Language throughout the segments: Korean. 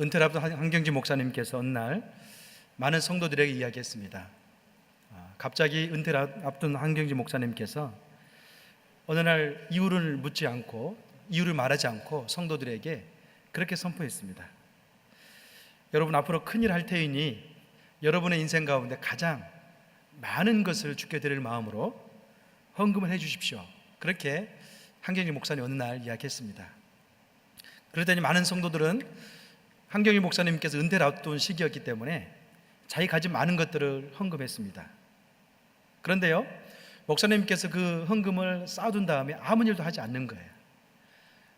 은퇴를 앞둔 한경지 목사님께서 어느 날 많은 성도들에게 이야기했습니다. 갑자기 은퇴를 앞둔 한경지 목사님께서 어느 날 이유를 묻지 않고 이유를 말하지 않고 성도들에게 그렇게 선포했습니다. 여러분, 앞으로 큰일 할 테이니 여러분의 인생 가운데 가장 많은 것을 주께 드릴 마음으로 헌금을 해 주십시오. 그렇게 한경지 목사님 어느 날 이야기했습니다. 그러더니 많은 성도들은 한경지 목사님께서 은퇴를 앞둔 시기였기 때문에 자기 가진 많은 것들을 헌금했습니다. 그런데요, 목사님께서 그 헌금을 쌓아둔 다음에 아무 일도 하지 않는 거예요.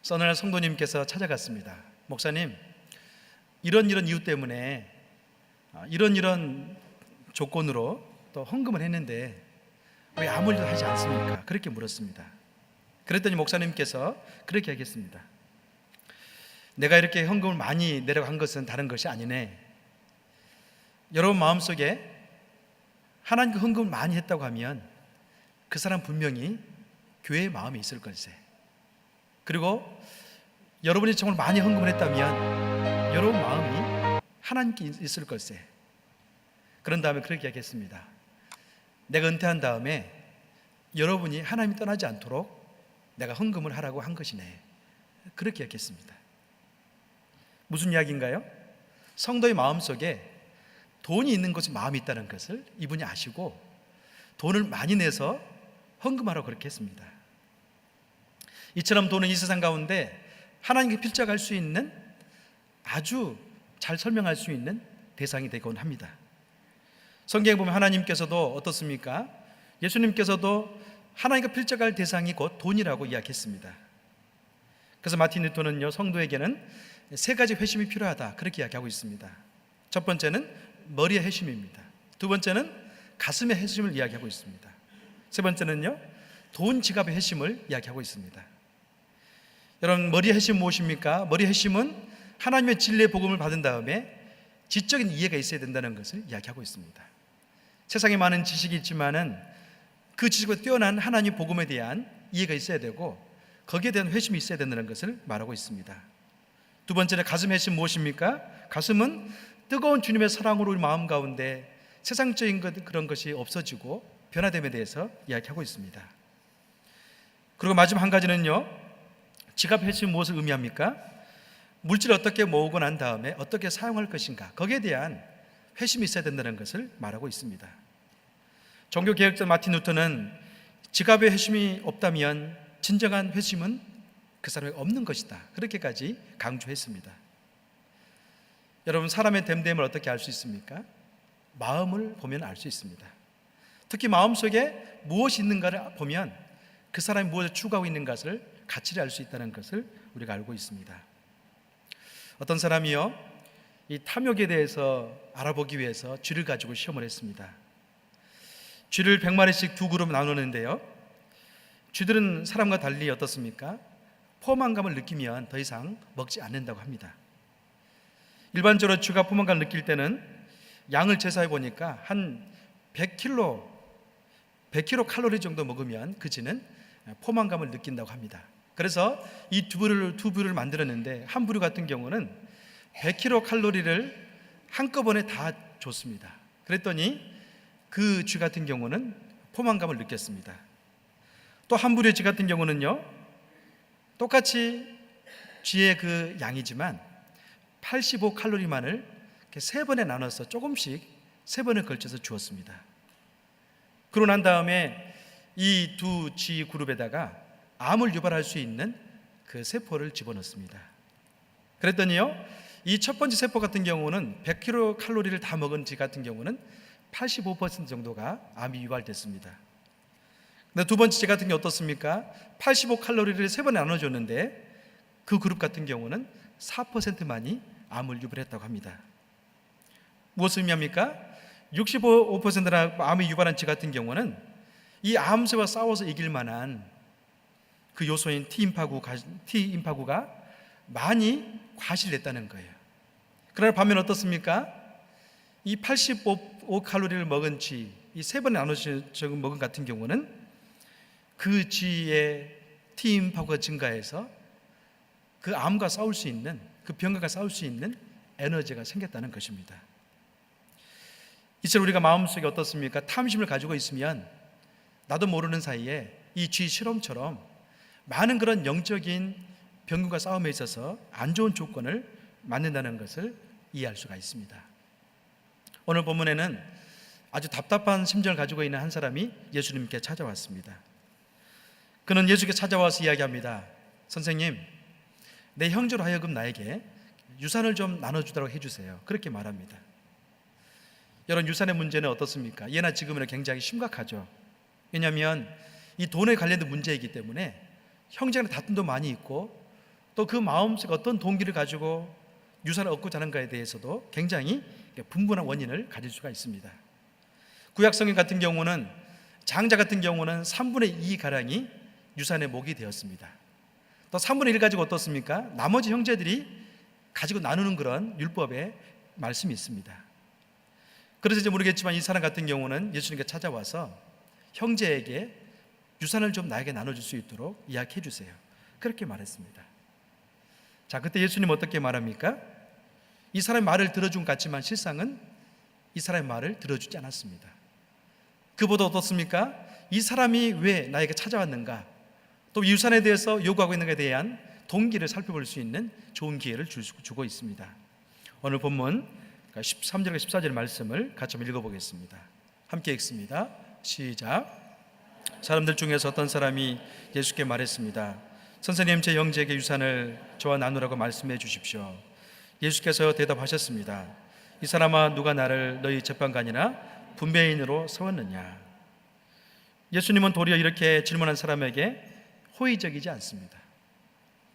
그래서 어느 날 성도님께서 찾아갔습니다. 목사님, 이런 이유 때문에 이런 조건으로 또 헌금을 했는데 왜 아무 일도 하지 않습니까? 그렇게 물었습니다. 그랬더니 목사님께서 그렇게 얘기했습니다. 내가 이렇게 헌금을 많이 내려간 것은 다른 것이 아니네. 여러분 마음속에 하나님 그 헌금을 많이 했다고 하면 그 사람 분명히 교회의 마음이 있을 걸세. 그리고 여러분이 정말 많이 헌금을 했다면 여러분 마음이 하나님께 있을 걸세. 그런 다음에 그렇게 얘기했습니다. 내가 은퇴한 다음에 여러분이 하나님이 떠나지 않도록 내가 헌금을 하라고 한 것이네. 그렇게 얘기했습니다. 무슨 이야기인가요? 성도의 마음속에 돈이 있는 것이 마음이 있다는 것을 이분이 아시고 돈을 많이 내서 헌금하라고 그렇게 했습니다. 이처럼 돈은 이 세상 가운데 하나님께 필적할 수 있는 아주 잘 설명할 수 있는 대상이 되곤 합니다. 성경에 보면 하나님께서도 어떻습니까? 예수님께서도 하나님과 필적할 대상이 곧 돈이라고 이야기했습니다. 그래서 마틴 루터는요, 성도에게는 세 가지 회심이 필요하다 그렇게 이야기하고 있습니다. 첫 번째는 머리의 회심입니다. 두 번째는 가슴의 회심을 이야기하고 있습니다. 세 번째는요, 돈 지갑의 회심을 이야기하고 있습니다. 여러분, 머리의 회심은 무엇입니까? 머리의 회심은 하나님의 진리의 복음을 받은 다음에 지적인 이해가 있어야 된다는 것을 이야기하고 있습니다. 세상에 많은 지식이 있지만은 그 지식보다 뛰어난 하나님 복음에 대한 이해가 있어야 되고 거기에 대한 회심이 있어야 된다는 것을 말하고 있습니다. 두 번째는 가슴 회심 무엇입니까? 가슴은 뜨거운 주님의 사랑으로 우리 마음 가운데 세상적인 그런 것이 없어지고 변화됨에 대해서 이야기하고 있습니다. 그리고 마지막 한 가지는요, 지갑 회심이 무엇을 의미합니까? 물질을 어떻게 모으고 난 다음에 어떻게 사용할 것인가, 거기에 대한 회심이 있어야 된다는 것을 말하고 있습니다. 종교개혁자 마틴 루터는 지갑의 회심이 없다면 진정한 회심은 그 사람에게 없는 것이다 그렇게까지 강조했습니다. 여러분, 사람의 됨됨을 어떻게 알 수 있습니까? 마음을 보면 알 수 있습니다. 특히 마음속에 무엇이 있는가를 보면 그 사람이 무엇을 추구하고 있는 것을 가치를 알 수 있다는 것을 우리가 알고 있습니다. 어떤 사람이요, 이 탐욕에 대해서 알아보기 위해서 쥐를 가지고 시험을 했습니다. 쥐를 100마리씩 두 그룹 나누는데요, 쥐들은 사람과 달리 어떻습니까? 포만감을 느끼면 더 이상 먹지 않는다고 합니다. 일반적으로 쥐가 포만감을 느낄 때는 양을 재사해 보니까 한 100kcal 칼로리 정도 먹으면 그 쥐는 포만감을 느낀다고 합니다. 그래서 이 두 부류를 만들었는데 한 부류 같은 경우는 100kcal를 한꺼번에 다 줬습니다. 그랬더니 그 쥐 같은 경우는 포만감을 느꼈습니다. 또 한 부류의 쥐 같은 경우는요, 똑같이 쥐의 그 양이지만 85칼로리만을 세 번에 나눠서 조금씩 세 번에 걸쳐서 주었습니다. 그러고 난 다음에 이 두 쥐 그룹에다가 암을 유발할 수 있는 그 세포를 집어넣습니다. 그랬더니요, 이 첫 번째 세포 같은 경우는 100kcal를 다 먹은 쥐 같은 경우는 85% 정도가 암이 유발됐습니다. 근데 두 번째 쥐 같은 게 어떻습니까? 85칼로리를 세 번에 나눠줬는데 그 그룹 같은 경우는 4%만이 암을 유발했다고 합니다. 무엇을 의미합니까? 65%나 암이 유발한 쥐 같은 경우는 이 암세와 싸워서 이길 만한 그 요소인 T임파구가 많이 과실됐다는 거예요. 그러나 반면 어떻습니까? 이 85칼로리를 먹은 쥐, 이 세 번에 나눠서 먹은 같은 경우는 그 쥐의 T임파구가 증가해서 그 암과 싸울 수 있는, 그 병과 싸울 수 있는 에너지가 생겼다는 것입니다. 이처럼 우리가 마음속에 어떻습니까? 탐심을 가지고 있으면 나도 모르는 사이에 이 쥐 실험처럼 많은 그런 영적인 병균과 싸움에 있어서 안 좋은 조건을 만든다는 것을 이해할 수가 있습니다. 오늘 본문에는 아주 답답한 심정을 가지고 있는 한 사람이 예수님께 찾아왔습니다. 그는 예수께 찾아와서 이야기합니다. 선생님, 내 형제로 하여금 나에게 유산을 좀 나눠주도록 해주세요. 그렇게 말합니다. 여러분, 유산의 문제는 어떻습니까? 예나 지금은 굉장히 심각하죠. 왜냐하면 이 돈에 관련된 문제이기 때문에 형제간의 다툼도 많이 있고, 또 그 마음속에 어떤 동기를 가지고 유산을 얻고자 하는가에 대해서도 굉장히 분분한 원인을 가질 수가 있습니다. 구약성경 같은 경우는 장자 같은 경우는 3분의 2가량이 유산의 목이 되었습니다. 또 3분의 1 가지고 어떻습니까? 나머지 형제들이 가지고 나누는 그런 율법의 말씀이 있습니다. 그래서 이제 모르겠지만 이 사람 같은 경우는 예수님께 찾아와서 형제에게 유산을 좀 나에게 나눠줄 수 있도록 이야기해 주세요. 그렇게 말했습니다. 자, 그때 예수님 어떻게 말합니까? 이 사람의 말을 들어준 것 같지만 실상은 이 사람의 말을 들어주지 않았습니다. 그보다 어떻습니까? 이 사람이 왜 나에게 찾아왔는가, 또 유산에 대해서 요구하고 있는가에 대한 동기를 살펴볼 수 있는 좋은 기회를 주고 있습니다. 오늘 본문 13절과 14절 말씀을 같이 한번 읽어보겠습니다. 함께 읽습니다. 시작. 사람들 중에서 어떤 사람이 예수께 말했습니다. 선생님, 제 형제에게 유산을 저와 나누라고 말씀해 주십시오. 예수께서 대답하셨습니다. 이 사람아, 누가 나를 너희 재판관이나 분배인으로 세웠느냐? 예수님은 도리어 이렇게 질문한 사람에게 호의적이지 않습니다.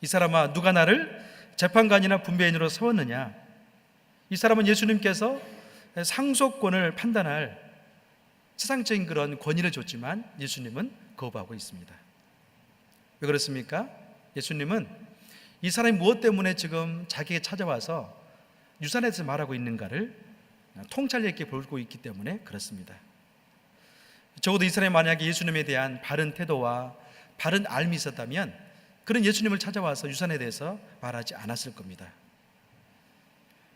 이 사람아, 누가 나를 재판관이나 분배인으로 세웠느냐? 이 사람은 예수님께서 상속권을 판단할 세상적인 그런 권위를 줬지만 예수님은 거부하고 있습니다. 왜 그렇습니까? 예수님은 이 사람이 무엇 때문에 지금 자기에게 찾아와서 유산에 대해서 말하고 있는가를 통찰력 있게 보고 있기 때문에 그렇습니다. 적어도 이 사람이 만약에 예수님에 대한 바른 태도와 바른 알미 있었다면 그는 예수님을 찾아와서 유산에 대해서 말하지 않았을 겁니다.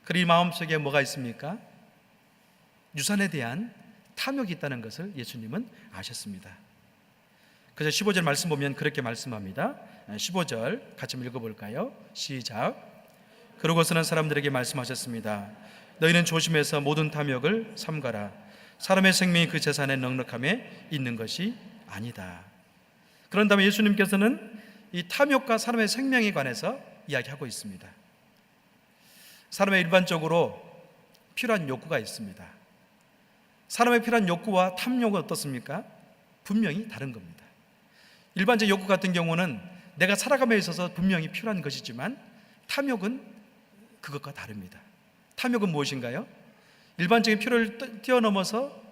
그리고 이 마음속에 뭐가 있습니까? 유산에 대한 탐욕이 있다는 것을 예수님은 아셨습니다. 그래서 15절 말씀 보면 그렇게 말씀합니다. 15절 같이 한번 읽어볼까요? 시작. 그러고서는 사람들에게 말씀하셨습니다. 너희는 조심해서 모든 탐욕을 삼가라. 사람의 생명이 그 재산의 넉넉함에 있는 것이 아니다. 그런 다음에 예수님께서는 이 탐욕과 사람의 생명에 관해서 이야기하고 있습니다. 사람의 일반적으로 필요한 욕구가 있습니다. 사람의 필요한 욕구와 탐욕은 어떻습니까? 분명히 다른 겁니다. 일반적 욕구 같은 경우는 내가 살아감에 있어서 분명히 필요한 것이지만 탐욕은 그것과 다릅니다. 탐욕은 무엇인가요? 일반적인 필요를 뛰어넘어서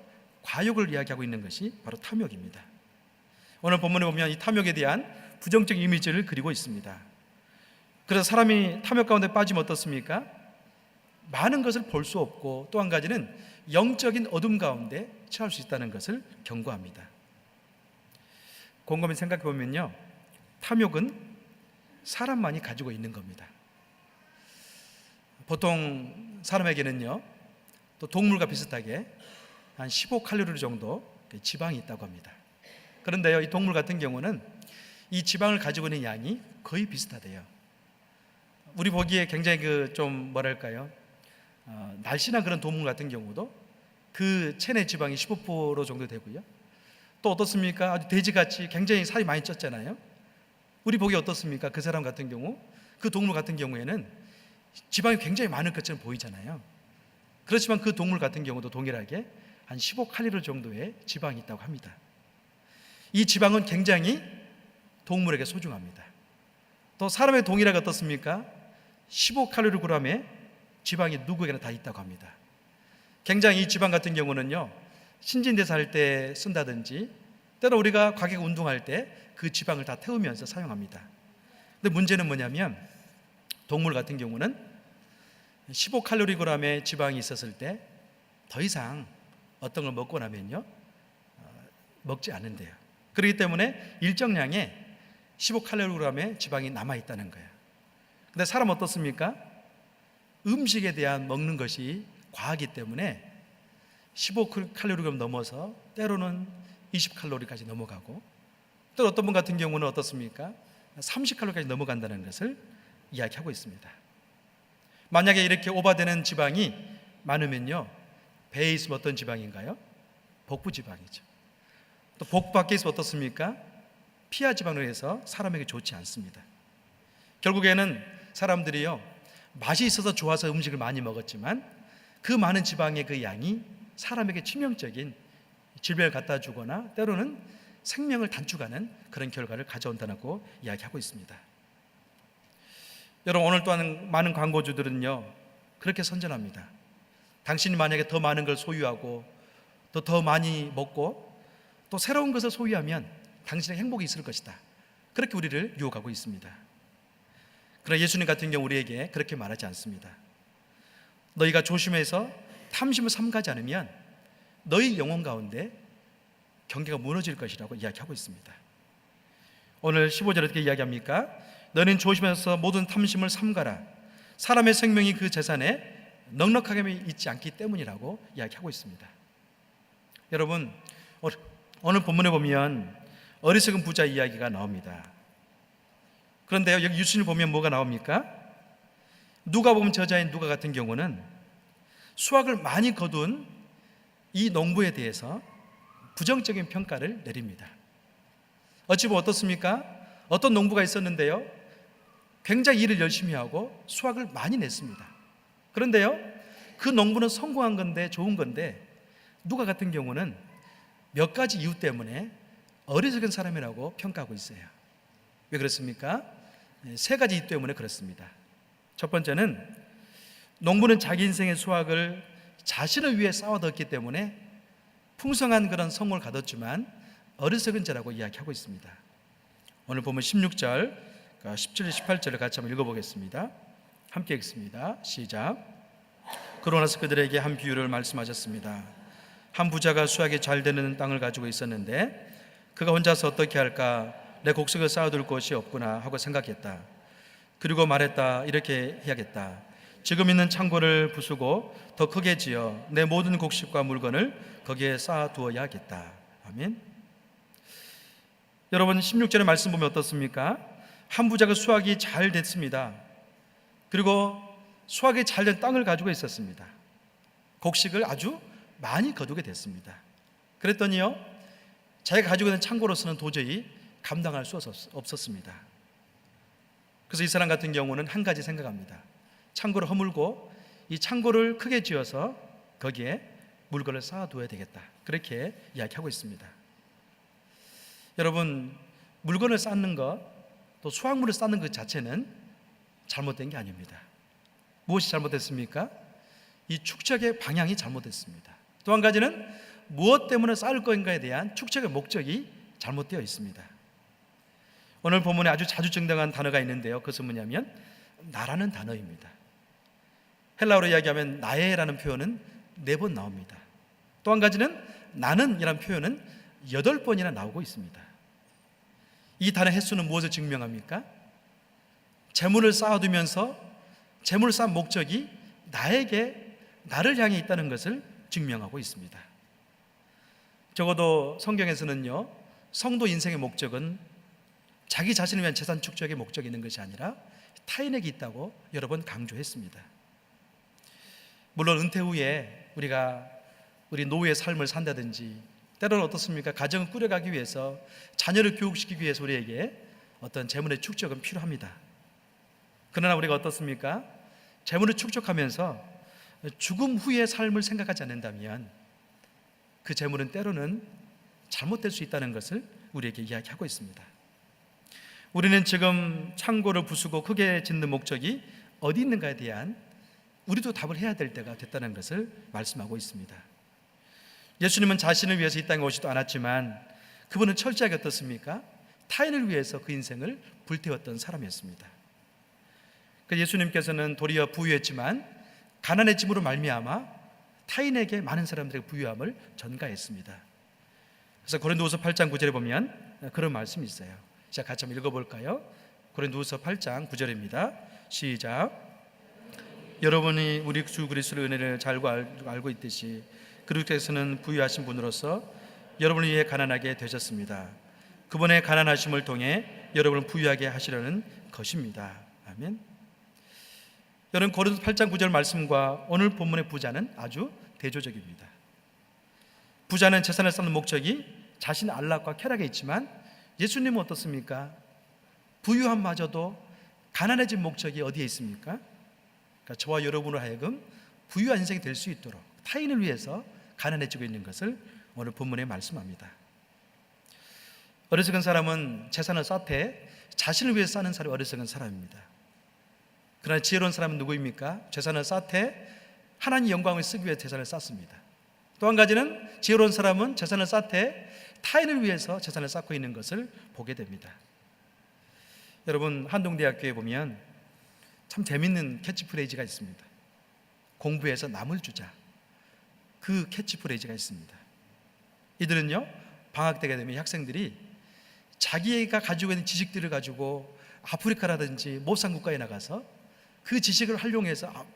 과욕을 이야기하고 있는 것이 바로 탐욕입니다. 오늘 본문에 보면 이 탐욕에 대한 부정적 이미지를 그리고 있습니다. 그래서 사람이 탐욕 가운데 빠지면 어떻습니까? 많은 것을 볼 수 없고 또 한 가지는 영적인 어둠 가운데 처할 수 있다는 것을 경고합니다. 곰곰이 생각해 보면요, 탐욕은 사람만이 가지고 있는 겁니다. 보통 사람에게는요, 또 동물과 비슷하게 한 15칼로리 정도 지방이 있다고 합니다. 그런데요, 이 동물 같은 경우는 이 지방을 가지고 있는 양이 거의 비슷하대요. 우리 보기에 굉장히 좀 뭐랄까요, 날씬한 그런 동물 같은 경우도 그 체내 지방이 15% 정도 되고요. 또 어떻습니까? 아주 돼지같이 굉장히 살이 많이 쪘잖아요. 우리 보기 어떻습니까? 그 사람 같은 경우, 그 동물 같은 경우에는 지방이 굉장히 많을 것처럼 보이잖아요. 그렇지만 그 동물 같은 경우도 동일하게 한 15칼로리 정도의 지방이 있다고 합니다. 이 지방은 굉장히 동물에게 소중합니다. 또 사람의 동일하게 어떻습니까? 15칼로리g의 지방이 누구에게나 다 있다고 합니다. 굉장히 이 지방 같은 경우는요, 신진대사 할 때 쓴다든지 때로 우리가 과격 운동할 때 그 지방을 다 태우면서 사용합니다. 근데 문제는 뭐냐면 동물 같은 경우는 15칼로리g의 지방이 있었을 때 더 이상 어떤 걸 먹고 나면요, 먹지 않는데요. 그렇기 때문에 일정량의 15칼로리g의 지방이 남아있다는 거예요. 근데 사람 어떻습니까? 음식에 대한 먹는 것이 과하기 때문에 15칼로리가 넘어서 때로는 20칼로리까지 넘어가고, 또 어떤 분 같은 경우는 어떻습니까? 30칼로리까지 넘어간다는 것을 이야기하고 있습니다. 만약에 이렇게 오버되는 지방이 많으면요, 배에 있으면 어떤 지방인가요? 복부 지방이죠. 또 복부 밖에 있으면 어떻습니까? 피하 지방으로 해서 사람에게 좋지 않습니다. 결국에는 사람들이요, 맛이 있어서 좋아서 음식을 많이 먹었지만 그 많은 지방의 그 양이 사람에게 치명적인 질병을 갖다 주거나 때로는 생명을 단축하는 그런 결과를 가져온다고 이야기하고 있습니다. 여러분, 오늘 또한 많은 광고주들은요, 그렇게 선전합니다. 당신이 만약에 더 많은 걸 소유하고 또 더 많이 먹고 또 새로운 것을 소유하면 당신의 행복이 있을 것이다, 그렇게 우리를 유혹하고 있습니다. 그러나 예수님 같은 경우 우리에게 그렇게 말하지 않습니다. 너희가 조심해서 탐심을 삼가지 않으면 너희 영혼 가운데 경계가 무너질 것이라고 이야기하고 있습니다. 오늘 15절에 어떻게 이야기합니까? 너는 조심해서 모든 탐심을 삼가라. 사람의 생명이 그 재산에 넉넉하게 있지 않기 때문이라고 이야기하고 있습니다. 여러분, 오늘 본문에 보면 어리석은 부자 이야기가 나옵니다. 그런데요, 여기 유신을 보면 뭐가 나옵니까? 누가 보면 저자인 누가 같은 경우는 수확을 많이 거둔 이 농부에 대해서 부정적인 평가를 내립니다. 어찌 보면 어떻습니까? 어떤 농부가 있었는데요, 굉장히 일을 열심히 하고 수확을 많이 냈습니다. 그런데요, 그 농부는 성공한 건데 좋은 건데 누가 같은 경우는 몇 가지 이유 때문에 어리석은 사람이라고 평가하고 있어요. 왜 그렇습니까? 세 가지 이유 때문에 그렇습니다. 첫 번째는 농부는 자기 인생의 수확을 자신을 위해 쌓아뒀기 때문에 풍성한 그런 성공을 거뒀지만 어리석은 자라고 이야기하고 있습니다. 오늘 보면 16절, 17절, 18절을 같이 한번 읽어보겠습니다. 함께 읽습니다. 시작. 그러나 그들에게 한 비유를 말씀하셨습니다. 한 부자가 수확이 잘 되는 땅을 가지고 있었는데 그가 혼자서 어떻게 할까? 내 곡식을 쌓아둘 곳이 없구나 하고 생각했다. 그리고 말했다. 이렇게 해야겠다. 지금 있는 창고를 부수고 더 크게 지어 내 모든 곡식과 물건을 거기에 쌓아두어야겠다. 아멘. 여러분, 16절의 말씀 보면 어떻습니까? 한 부자가 수확이 잘 됐습니다. 그리고 수확이 잘 된 땅을 가지고 있었습니다. 곡식을 아주 많이 거두게 됐습니다. 그랬더니요, 자기가 가지고 있는 창고로서는 도저히 감당할 수 없었습니다. 그래서 이 사람 같은 경우는 한 가지 생각합니다. 창고를 허물고 이 창고를 크게 지어서 거기에 물건을 쌓아두어야 되겠다, 그렇게 이야기하고 있습니다. 여러분, 물건을 쌓는 것, 또 수확물을 쌓는 것 자체는 잘못된 게 아닙니다. 무엇이 잘못됐습니까? 이 축적의 방향이 잘못됐습니다. 또 한 가지는 무엇 때문에 쌓을 것인가에 대한 축적의 목적이 잘못되어 있습니다. 오늘 본문에 아주 자주 등장한 단어가 있는데요, 그것은 뭐냐면 나라는 단어입니다. 헬라어로 이야기하면 나에라는 표현은 4번 나옵니다. 또 한 가지는 나는이라는 표현은 8번이나 나오고 있습니다. 이 단어 횟수는 무엇을 증명합니까? 재물을 쌓아두면서 재물을 쌓은 목적이 나를 향해 있다는 것을 증명하고 있습니다. 적어도 성경에서는요, 성도 인생의 목적은 자기 자신을 위한 재산 축적의 목적이 있는 것이 아니라 타인에게 있다고 여러 번 강조했습니다. 물론 은퇴 후에 우리 노후의 삶을 산다든지 때로는 어떻습니까? 가정을 꾸려가기 위해서 자녀를 교육시키기 위해서 우리에게 어떤 재물의 축적은 필요합니다. 그러나 우리가 어떻습니까? 재물을 축적하면서 죽음 후의 삶을 생각하지 않는다면 그 재물은 때로는 잘못될 수 있다는 것을 우리에게 이야기하고 있습니다. 우리는 지금 창고를 부수고 크게 짓는 목적이 어디 있는가에 대한 우리도 답을 해야 될 때가 됐다는 것을 말씀하고 있습니다. 예수님은 자신을 위해서 이 땅에 오지도 않았지만 그분은 철저하게 어떻습니까? 타인을 위해서 그 인생을 불태웠던 사람이었습니다. 예수님께서는 도리어 부유했지만 가난해짐으로 말미암아 타인에게 많은 사람들에게 부유함을 전가했습니다. 그래서 고린도후서 8장 9절에 보면 그런 말씀이 있어요. 자, 같이 한번 읽어볼까요? 고린도후서 8장 9절입니다. 시작. 여러분이 우리 주 그리스도의 은혜를 잘 알고 있듯이 그리스도께서는 부유하신 분으로서 여러분을 위해 가난하게 되셨습니다. 그분의 가난하심을 통해 여러분을 부유하게 하시려는 것입니다. 아멘. 여러분, 고린도서 8장 9절 말씀과 오늘 본문의 부자는 아주 대조적입니다. 부자는 재산을 쌓는 목적이 자신의 안락과 쾌락에 있지만 예수님은 어떻습니까? 부유함마저도 가난해진 목적이 어디에 있습니까? 그러니까 저와 여러분으로 하여금 부유한 인생이 될 수 있도록 타인을 위해서 가난해지고 있는 것을 오늘 본문에 말씀합니다. 어리석은 사람은 재산을 쌓되 자신을 위해서 쌓는 사람이 어리석은 사람입니다. 그러나 지혜로운 사람은 누구입니까? 재산을 쌓되 하나님 영광을 쓰기 위해 재산을 쌓습니다. 또 한 가지는 지혜로운 사람은 재산을 쌓되 타인을 위해서 재산을 쌓고 있는 것을 보게 됩니다. 여러분, 한동대학교에 보면 참 재밌는 캐치프레이즈가 있습니다. 공부해서 남을 주자. 그 캐치프레이즈가 있습니다. 이들은요, 방학 때가 되면 학생들이 자기가 가지고 있는 지식들을 가지고 아프리카라든지 모산국가에 나가서 그 지식을 활용해서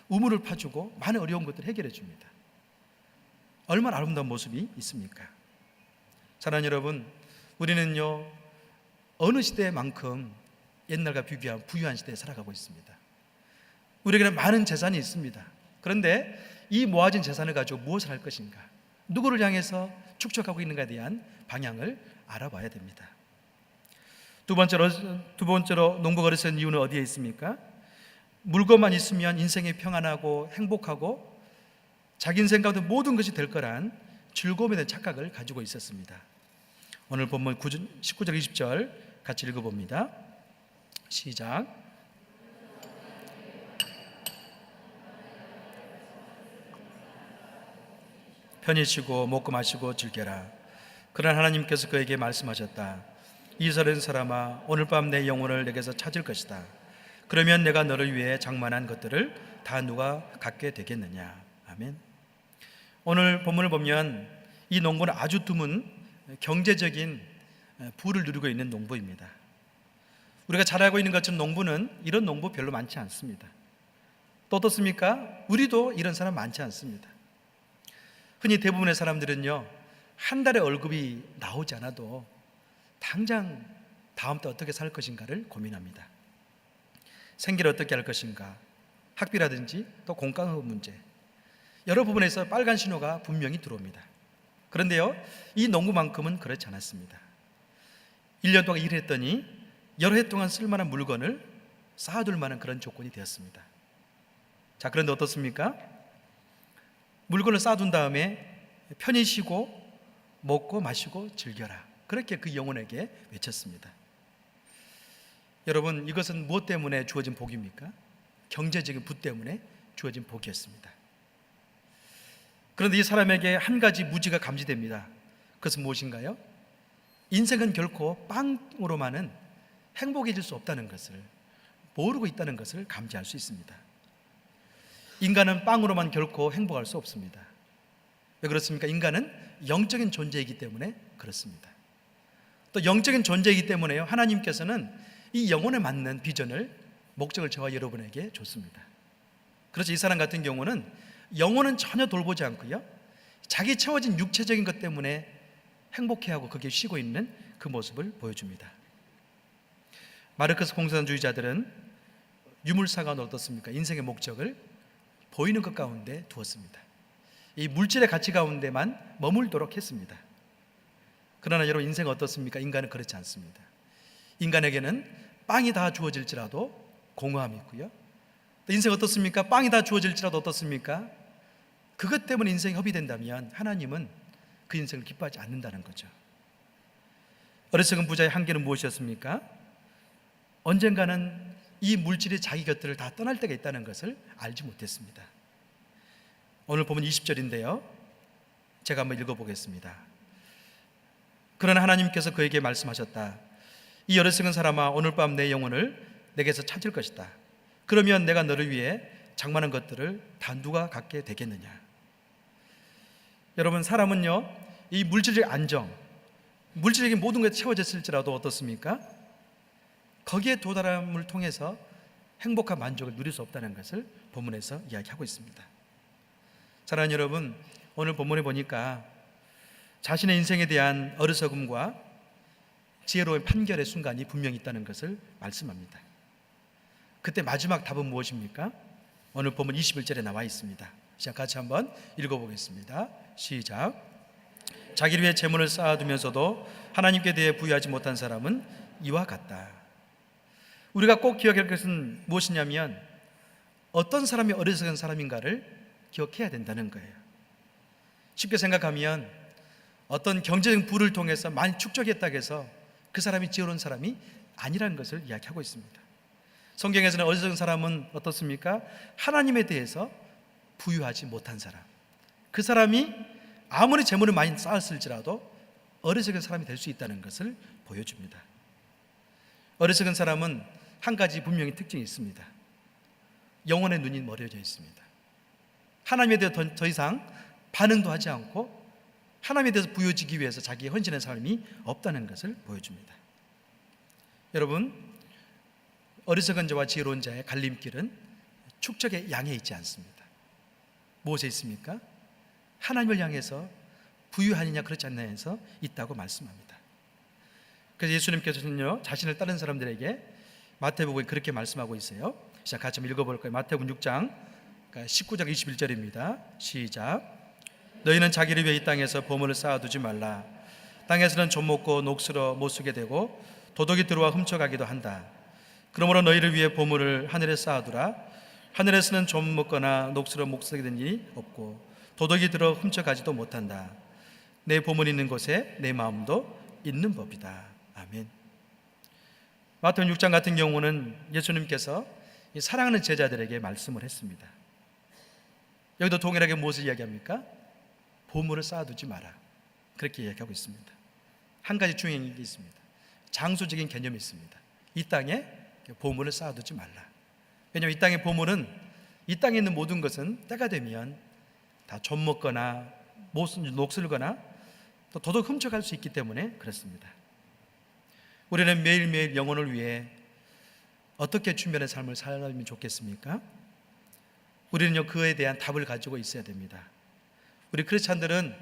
우물을 파주고 많은 어려운 것들을 해결해 줍니다. 얼마나 아름다운 모습이 있습니까? 사랑하는 여러분, 우리는요 어느 시대만큼 옛날과 비교한 부유한 시대에 살아가고 있습니다. 우리에게는 많은 재산이 있습니다. 그런데 이 모아진 재산을 가지고 무엇을 할 것인가, 누구를 향해서 축적하고 있는가에 대한 방향을 알아봐야 됩니다. 두 번째로 농부가 어리석은 이유는 어디에 있습니까? 물건만 있으면 인생이 평안하고 행복하고 자기 인생 가운데 모든 것이 될 거란 즐거움에 대한 착각을 가지고 있었습니다. 오늘 본문 19절 20절 같이 읽어봅니다. 시작. 편히 쉬고 먹고 마시고 즐겨라. 그러나 하나님께서 그에게 말씀하셨다. 이스라엘 사람아, 오늘 밤 내 영혼을 내게서 찾을 것이다. 그러면 내가 너를 위해 장만한 것들을 다 누가 갖게 되겠느냐. 아멘. 오늘 본문을 보면 이 농부는 아주 드문 경제적인 부를 누리고 있는 농부입니다. 우리가 잘 알고 있는 것처럼 농부는 이런 농부 별로 많지 않습니다. 또 어떻습니까? 우리도 이런 사람 많지 않습니다. 흔히 대부분의 사람들은요, 한 달에 월급이 나오지 않아도 당장 다음 달 어떻게 살 것인가를 고민합니다. 생계를 어떻게 할 것인가, 학비라든지 또 공과금 문제, 여러 부분에서 빨간 신호가 분명히 들어옵니다. 그런데요, 이 농부만큼은 그렇지 않았습니다. 1년 동안 일했더니 여러 해 동안 쓸만한 물건을 쌓아둘 만한 그런 조건이 되었습니다. 자, 그런데 어떻습니까? 물건을 쌓아둔 다음에 편히 쉬고 먹고 마시고 즐겨라. 그렇게 그 영혼에게 외쳤습니다. 여러분, 이것은 무엇 때문에 주어진 복입니까? 경제적인 부 때문에 주어진 복이었습니다. 그런데 이 사람에게 한 가지 무지가 감지됩니다. 그것은 무엇인가요? 인생은 결코 빵으로만은 행복해질 수 없다는 것을 모르고 있다는 것을 감지할 수 있습니다. 인간은 빵으로만 결코 행복할 수 없습니다. 왜 그렇습니까? 인간은 영적인 존재이기 때문에 그렇습니다. 또 영적인 존재이기 때문에요, 하나님께서는 이 영혼에 맞는 비전을, 목적을 저와 여러분에게 줬습니다. 그래서 이 사람 같은 경우는 영혼은 전혀 돌보지 않고요, 자기 채워진 육체적인 것 때문에 행복해하고 거기에 쉬고 있는 그 모습을 보여줍니다. 마르크스 공산주의자들은 유물사가 어떻습니까? 인생의 목적을 보이는 것 가운데 두었습니다. 이 물질의 가치 가운데만 머물도록 했습니다. 그러나 여러분, 인생은 어떻습니까? 인간은 그렇지 않습니다. 인간에게는 빵이 다 주어질지라도 공허함이 있고요, 또 인생 어떻습니까? 빵이 다 주어질지라도 어떻습니까? 그것 때문에 인생이 허비된다면 하나님은 그 인생을 기뻐하지 않는다는 거죠. 어리석은 부자의 한계는 무엇이었습니까? 언젠가는 이 물질이 자기 곁들을 다 떠날 때가 있다는 것을 알지 못했습니다. 오늘 보면 20절인데요, 제가 한번 읽어보겠습니다. 그러나 하나님께서 그에게 말씀하셨다. 이 어리석은 사람아, 오늘 밤 내 영혼을 내게서 찾을 것이다. 그러면 내가 너를 위해 장만한 것들을 다 누가 갖게 되겠느냐. 여러분, 사람은요, 이 물질적 안정, 물질적인 모든 것이 채워졌을지라도 어떻습니까? 거기에 도달함을 통해서 행복한 만족을 누릴 수 없다는 것을 본문에서 이야기하고 있습니다. 사랑하는 여러분, 오늘 본문에 보니까 자신의 인생에 대한 어리석음과 지혜로운 판결의 순간이 분명히 있다는 것을 말씀합니다. 그때 마지막 답은 무엇입니까? 오늘 본문 21절에 나와 있습니다. 시작, 같이 한번 읽어보겠습니다. 시작. 자기를 위해 재물을 쌓아두면서도 하나님께 대해 부유하지 못한 사람은 이와 같다. 우리가 꼭 기억할 것은 무엇이냐면 어떤 사람이 어리석은 사람인가를 기억해야 된다는 거예요. 쉽게 생각하면 어떤 경제적 부를 통해서 많이 축적했다고 해서 그 사람이 지혜로운 사람이 아니라는 것을 이야기하고 있습니다. 성경에서는 어리석은 사람은 어떻습니까? 하나님에 대해서 부유하지 못한 사람, 그 사람이 아무리 재물을 많이 쌓았을지라도 어리석은 사람이 될 수 있다는 것을 보여줍니다. 어리석은 사람은 한 가지 분명히 특징이 있습니다. 영혼의 눈이 멀어져 있습니다. 하나님에 대해서 더 이상 반응도 하지 않고 하나님에 대해서 부여지기 위해서 자기의 헌신의 삶이 없다는 것을 보여줍니다. 여러분, 어리석은 자와 지혜로운 자의 갈림길은 축적의 양에 있지 않습니다. 무엇에 있습니까? 하나님을 향해서 부유하느냐 그렇지 않느냐에서 있다고 말씀합니다. 그래서 예수님께서는요, 자신을 따른 사람들에게 마태복음에 그렇게 말씀하고 있어요. 시작, 같이 한번 읽어볼까요? 마태복음 6장 19장 21절입니다. 시작. 너희는 자기를 위해 이 땅에서 보물을 쌓아두지 말라. 땅에서는 좀 먹고 녹슬어 못 쓰게 되고 도둑이 들어와 훔쳐가기도 한다. 그러므로 너희를 위해 보물을 하늘에 쌓아두라. 하늘에서는 좀 먹거나 녹슬어 못 쓰게 된 일이 없고 도둑이 들어 훔쳐가지도 못한다. 내 보물이 있는 곳에 내 마음도 있는 법이다. 아멘. 마태복음 6장 같은 경우는 예수님께서 사랑하는 제자들에게 말씀을 했습니다. 여기도 동일하게 무엇을 이야기합니까? 보물을 쌓아두지 마라, 그렇게 이야기하고 있습니다. 한 가지 중요한 게 있습니다. 장소적인 개념이 있습니다. 이 땅에 보물을 쌓아두지 말라. 왜냐하면 이 땅의 보물은, 이 땅에 있는 모든 것은 때가 되면 다 좀 먹거나 녹슬거나 또 도둑 훔쳐갈 수 있기 때문에 그렇습니다. 우리는 매일매일 영혼을 위해 어떻게 준비하는 삶을 살면 좋겠습니까? 우리는요, 그에 대한 답을 가지고 있어야 됩니다. 우리 크리스찬들은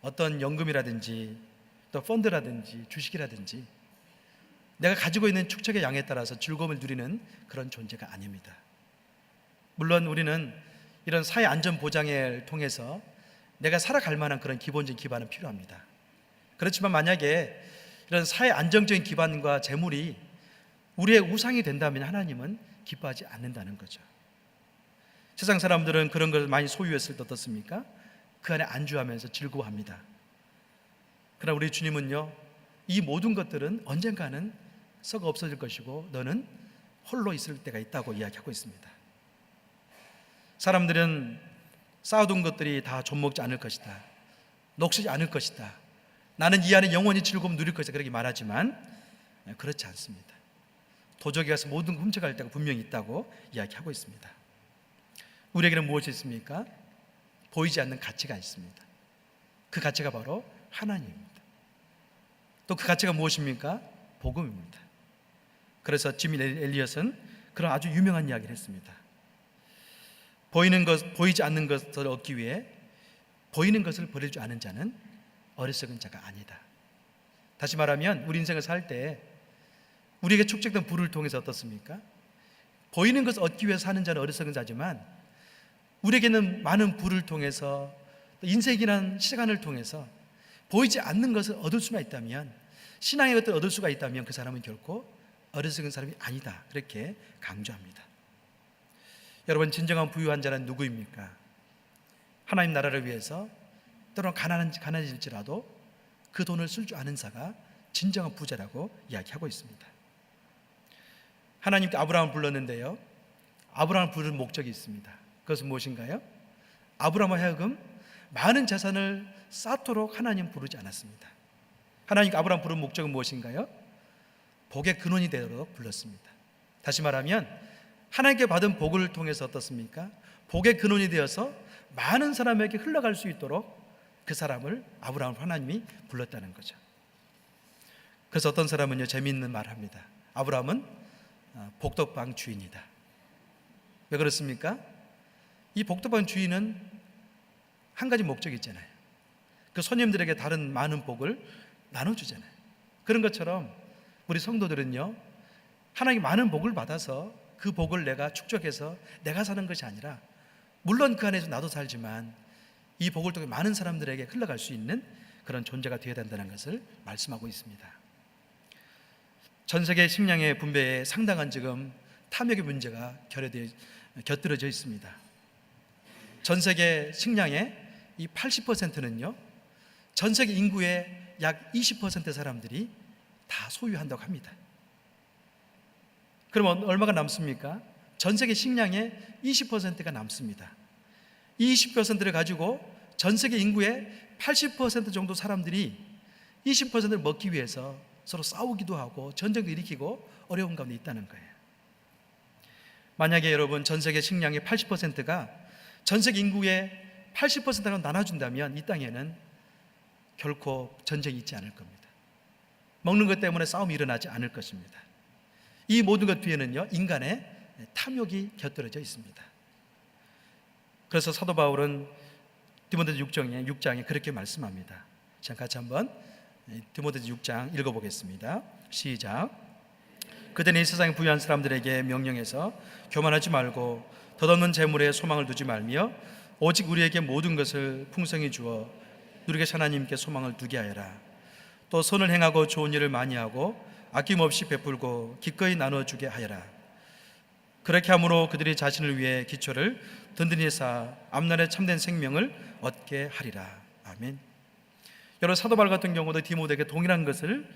어떤 연금이라든지 또 펀드라든지 주식이라든지 내가 가지고 있는 축적의 양에 따라서 즐거움을 누리는 그런 존재가 아닙니다. 물론 우리는 이런 사회 안전 보장을 통해서 내가 살아갈 만한 그런 기본적인 기반은 필요합니다. 그렇지만 만약에 이런 사회 안정적인 기반과 재물이 우리의 우상이 된다면 하나님은 기뻐하지 않는다는 거죠. 세상 사람들은 그런 것을 많이 소유했을 때 어떻습니까? 그 안에 안주하면서 즐거워합니다. 그러나 우리 주님은요, 이 모든 것들은 언젠가는 썩어 없어질 것이고 너는 홀로 있을 때가 있다고 이야기하고 있습니다. 사람들은 쌓아둔 것들이 다 좀먹지 않을 것이다, 녹슬지 않을 것이다, 나는 이 안에 영원히 즐거움 누릴 것이다, 그렇게 말하지만 그렇지 않습니다. 도적이 가서 모든 걸 훔쳐갈 때가 분명히 있다고 이야기하고 있습니다. 우리에게는 무엇이 있습니까? 보이지 않는 가치가 있습니다. 그 가치가 바로 하나님입니다. 또 그 가치가 무엇입니까? 복음입니다. 그래서 지미 엘리엇은 그런 아주 유명한 이야기를 했습니다. 보이지 않는 것을 얻기 위해 보이는 것을 버리지 않은 자는 어리석은 자가 아니다. 다시 말하면 우리 인생을 살 때 우리에게 축적된 부를 통해서 어떻습니까? 보이는 것을 얻기 위해 사는 자는 어리석은 자지만 우리에게는 많은 부를 통해서 인생이라는 시간을 통해서 보이지 않는 것을 얻을 수만 있다면, 신앙의 것들을 얻을 수가 있다면 그 사람은 결코 어리석은 사람이 아니다, 그렇게 강조합니다. 여러분, 진정한 부유한 자는 누구입니까? 하나님 나라를 위해서 때로는 가난해질지라도 그 돈을 쓸 줄 아는 자가 진정한 부자라고 이야기하고 있습니다. 하나님께 아브라함을 불렀는데요, 아브라함을 부른 목적이 있습니다. 그것은 무엇인가요? 아브라함을 하여금 많은 재산을 쌓도록 하나님 부르지 않았습니다. 하나님께 아브라함 부른 목적은 무엇인가요? 복의 근원이 되도록 불렀습니다. 다시 말하면 하나님께 받은 복을 통해서 어떻습니까? 복의 근원이 되어서 많은 사람에게 흘러갈 수 있도록 그 사람을, 아브라함을 하나님이 불렀다는 거죠. 그래서 어떤 사람은요, 재미있는 말을 합니다. 아브라함은 복덕방 주인이다. 왜 그렇습니까? 이 복덕방 주인은 한 가지 목적이 있잖아요. 그 손님들에게 다른 많은 복을 나눠주잖아요. 그런 것처럼 우리 성도들은요, 하나님의 많은 복을 받아서 그 복을 내가 축적해서 내가 사는 것이 아니라, 물론 그 안에서 나도 살지만 이 복을 통해 많은 사람들에게 흘러갈 수 있는 그런 존재가 되어야 된다는 것을 말씀하고 있습니다. 전 세계 식량의 분배에 상당한 지금 탐욕의 문제가 곁들여져 있습니다. 전 세계 식량의 이 80%는요, 전 세계 인구의 약 20% 사람들이 다 소유한다고 합니다. 그럼 얼마가 남습니까? 전 세계 식량의 20%가 남습니다. 이 20%를 가지고 전 세계 인구의 80% 정도 사람들이 20%를 먹기 위해서 서로 싸우기도 하고 전쟁도 일으키고 어려운 가운데 있다는 거예요. 만약에 여러분 전 세계 식량의 80%가 전 세계 인구의 80%가 나눠준다면 이 땅에는 결코 전쟁이 있지 않을 겁니다. 먹는 것 때문에 싸움이 일어나지 않을 것입니다. 이 모든 것 뒤에는요, 인간의 탐욕이 곁들여져 있습니다. 그래서 사도 바울은 디모데서 6장에 그렇게 말씀합니다. 자, 같이 한번 디모데서 6장 읽어보겠습니다. 시작. 그대는 이 세상에 부유한 사람들에게 명령해서 교만하지 말고 덧없는 재물에 소망을 두지 말며 오직 우리에게 모든 것을 풍성히 주어 누리게 하나님께 소망을 두게 하여라. 또 선을 행하고 좋은 일을 많이 하고 아낌없이 베풀고 기꺼이 나눠주게 하여라. 그렇게 함으로 그들이 자신을 위해 기초를 든든히 쌓아 앞날에 참된 생명을 얻게 하리라. 아멘. 여러분, 사도 바울 같은 경우도 디모데에게 동일한 것을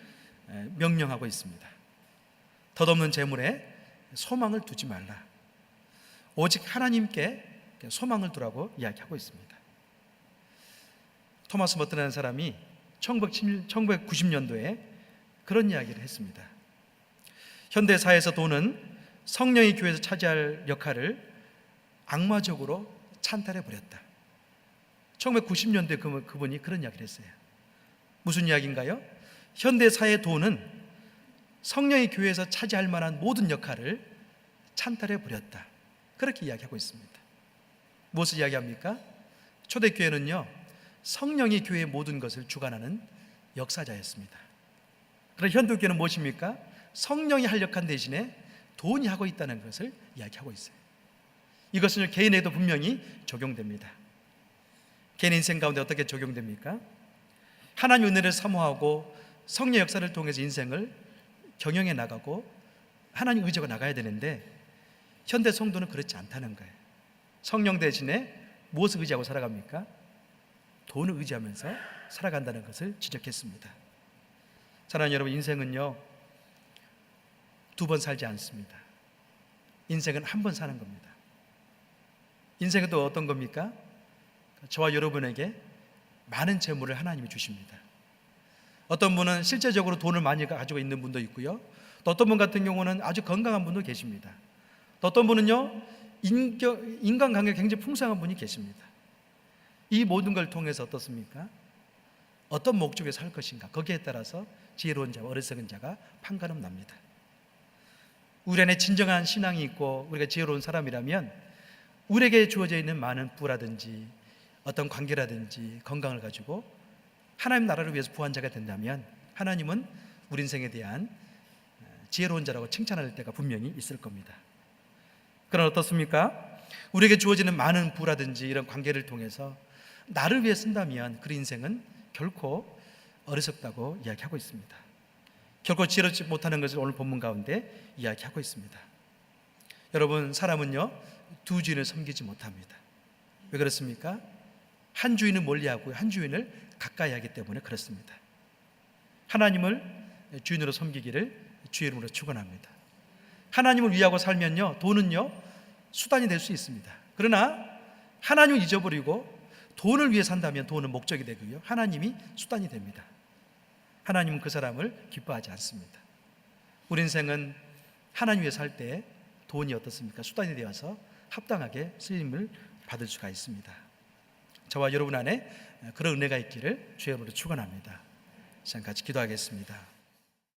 명령하고 있습니다. 덧없는 재물에 소망을 두지 말라. 오직 하나님께 소망을 두라고 이야기하고 있습니다. 토마스 머튼이라는 사람이 1990년도에 그런 이야기를 했습니다. 현대사회에서 돈은 성령이 교회에서 차지할 역할을 악마적으로 찬탈해버렸다. 1990년도에 그분이 그런 이야기를 했어요. 무슨 이야기인가요? 현대사회의 돈은 성령이 교회에서 차지할 만한 모든 역할을 찬탈해버렸다. 그렇게 이야기하고 있습니다. 무엇을 이야기합니까? 초대교회는요, 성령이 교회의 모든 것을 주관하는 역사자였습니다. 그러나 현대교회는 무엇입니까? 성령이 할 역할 대신에 돈이 하고 있다는 것을 이야기하고 있어요. 이것은 개인에도 분명히 적용됩니다. 개인 인생 가운데 어떻게 적용됩니까? 하나님 은혜를 사모하고 성령 역사를 통해서 인생을 경영해 나가고 하나님 의지가 나가야 되는데, 현대 성도는 그렇지 않다는 거예요. 성령 대신에 무엇을 의지하고 살아갑니까? 돈을 의지하면서 살아간다는 것을 지적했습니다. 사랑하는 여러분, 인생은요, 두 번 살지 않습니다. 인생은 한 번 사는 겁니다. 인생은 또 어떤 겁니까? 저와 여러분에게 많은 재물을 하나님이 주십니다. 어떤 분은 실제적으로 돈을 많이 가지고 있는 분도 있고요, 또 어떤 분 같은 경우는 아주 건강한 분도 계십니다. 또 어떤 분은요, 인간관계가 굉장히 풍성한 분이 계십니다. 이 모든 걸 통해서 어떻습니까? 어떤 목적에 살 것인가, 거기에 따라서 지혜로운 자와 어리석은 자가 판가름 납니다. 우리 안에 진정한 신앙이 있고 우리가 지혜로운 사람이라면 우리에게 주어져 있는 많은 부라든지 어떤 관계라든지 건강을 가지고 하나님 나라를 위해서 부한 자가 된다면 하나님은 우리 인생에 대한 지혜로운 자라고 칭찬할 때가 분명히 있을 겁니다. 그러나 어떻습니까? 우리에게 주어지는 많은 부라든지 이런 관계를 통해서 나를 위해 쓴다면 그 인생은 결코 어리석다고 이야기하고 있습니다. 결코 지혜롭지 못하는 것을 오늘 본문 가운데 이야기하고 있습니다. 여러분, 사람은요, 두 주인을 섬기지 못합니다. 왜 그렇습니까? 한 주인을 멀리하고 한 주인을 가까이 하기 때문에 그렇습니다. 하나님을 주인으로 섬기기를 주의 이름으로 축원합니다. 하나님을 위하고 살면요, 돈은요 수단이 될 수 있습니다. 그러나 하나님을 잊어버리고 돈을 위해 산다면 돈은 목적이 되고요, 하나님이 수단이 됩니다. 하나님은 그 사람을 기뻐하지 않습니다. 우리 인생은 하나님 위해 살 때 돈이 어떻습니까? 수단이 되어서 합당하게 쓰임을 받을 수가 있습니다. 저와 여러분 안에 그런 은혜가 있기를 주의 이름으로 축원합니다. 시간 같이 기도하겠습니다.